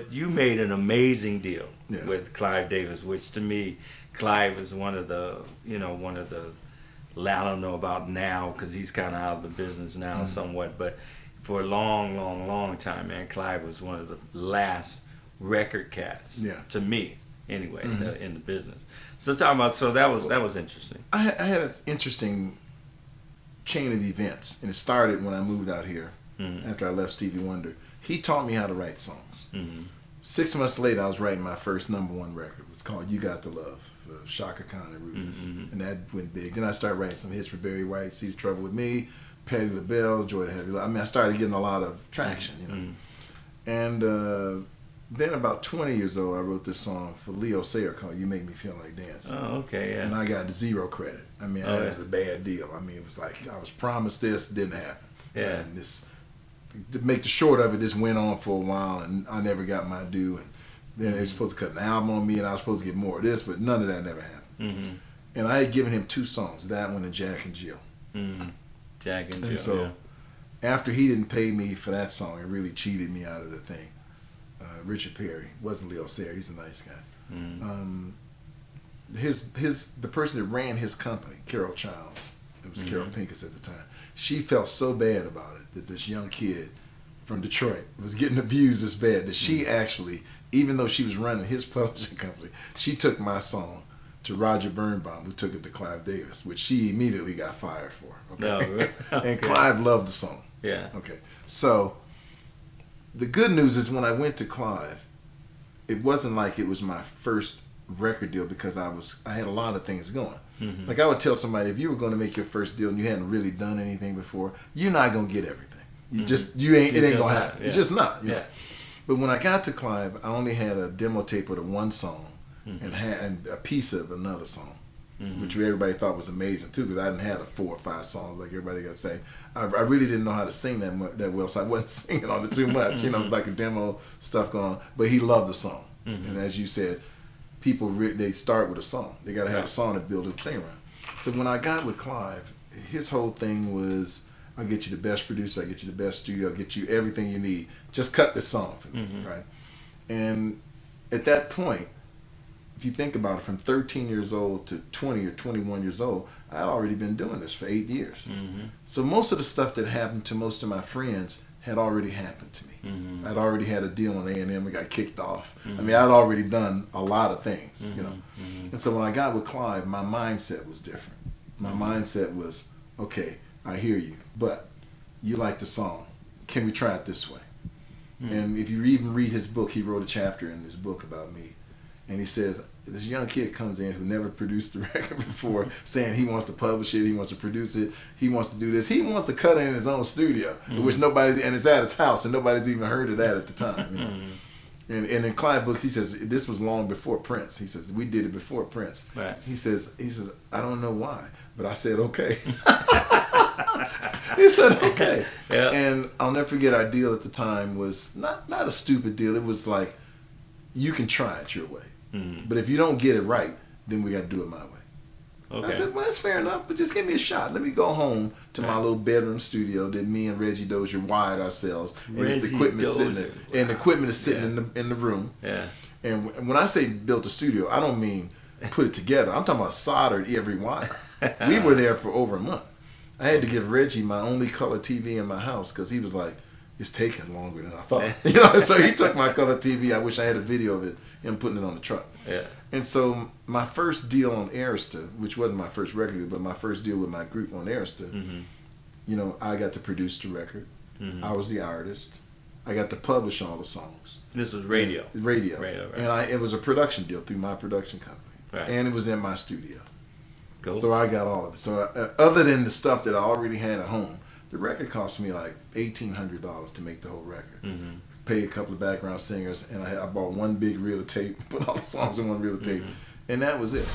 But you made an amazing deal Yeah. with Clive Davis, which to me, Clive is one of the, I don't know about now because he's kind of out of the business now somewhat, but for a long, long, long time, man, Clive was one of the last record cats, to me, anyway, in the business. So that was interesting. I had an interesting chain of events, and it started when I moved out here after I left Stevie Wonder. He taught me how to write songs. 6 months later, I was writing my first #1 record. It was called "You Got the Love" for Shaka Khan and Rufus, and that went big. Then I started writing some hits for Barry White, "See the Trouble with Me," Patti LaBelle, "Joy to Have You Love." I mean, I started getting a lot of traction, And then about 20 years old, I wrote this song for Leo Sayer called "You Make Me Feel Like Dancing." Oh, okay, yeah. And I got 0 credit. I mean, that was a bad deal. I mean, it was like I was promised this, didn't happen. Yeah. And this, to make the short of it, this went on for a while, and I never got my due. And then they were supposed to cut an album on me, and I was supposed to get more of this, but none of that never happened. And I had given him 2 songs, that one and Jack and Jill. Jack and Jill. And so after he didn't pay me for that song, it really cheated me out of the thing. Richard Perry wasn't Leo Sayer. He's a nice guy. The person that ran his company, Carol Childs, it was Carol Pincus at the time. She felt so bad about it that this young kid from Detroit was getting abused this bad that she actually, even though she was running his publishing company, she took my song to Roger Birnbaum, who took it to Clive Davis, which she immediately got fired for. Okay? No, and Clive loved the song. Yeah. Okay. So the good news is when I went to Clive, it wasn't like it was my first record deal because I had a lot of things going. Like I would tell somebody, if you were going to make your first deal and you hadn't really done anything before, you're not going to get everything. It ain't going to happen. Yeah. It's just not. You know? But when I got to Clive, I only had a demo tape with one song and a piece of another song, which everybody thought was amazing too, because I didn't have 4 or 5 songs like everybody got to say. I really didn't know how to sing that well, so I wasn't singing on it too much. It was like a demo stuff going on. But he loved the song, and as you said, people they start with a song. They got to have a song to build a thing around. So when I got with Clive, his whole thing was, I'll get you the best producer, I'll get you the best studio, I'll get you everything you need. Just cut this song for me, right? And at that point, if you think about it, from 13 years old to 20 or 21 years old, I had already been doing this for 8 years. So most of the stuff that happened to most of my friends had already happened to me. I'd already had a deal on A&M and got kicked off. I mean, I'd already done a lot of things, And so when I got with Clive, my mindset was different. My mindset was, okay, I hear you, but you like the song. Can we try it this way? And if you even read his book, he wrote a chapter in his book about me. And he says, this young kid comes in who never produced the record before, saying he wants to publish it, he wants to produce it, he wants to do this. He wants to cut it in his own studio, which and it's at his house, and nobody's even heard of that at the time. And in Clive books, he says, this was long before Prince. He says, we did it before Prince. Right. He says, I don't know why, but I said, okay. He said, okay. Yeah. And I'll never forget our deal at the time was not a stupid deal. It was like, you can try it your way. But if you don't get it right, then we got to do it my way. Okay. I said, well, that's fair enough, but just give me a shot. Let me go home to my little bedroom studio that me and Reggie Dozier wired ourselves. And the equipment is sitting in the room. Yeah. And when I say built a studio, I don't mean put it together. I'm talking about soldered every wire. We were there for over a month. I had to give Reggie my only color TV in my house because he was like, it's taking longer than I thought. So he took my color TV. I wish I had a video of it, him putting it on the truck. Yeah. And so my first deal on Arista, which wasn't my first record deal, but my first deal with my group on Arista, I got to produce the record. I was the artist. I got to publish all the songs. This was radio. Radio. Radio, right. And it was a production deal through my production company. Right. And it was in my studio. Cool. So I got all of it. So other than the stuff that I already had at home, the record cost me like $1,800 to make the whole record. Pay a couple of background singers, and I bought one big reel of tape, put all the songs in one reel of tape, and that was it.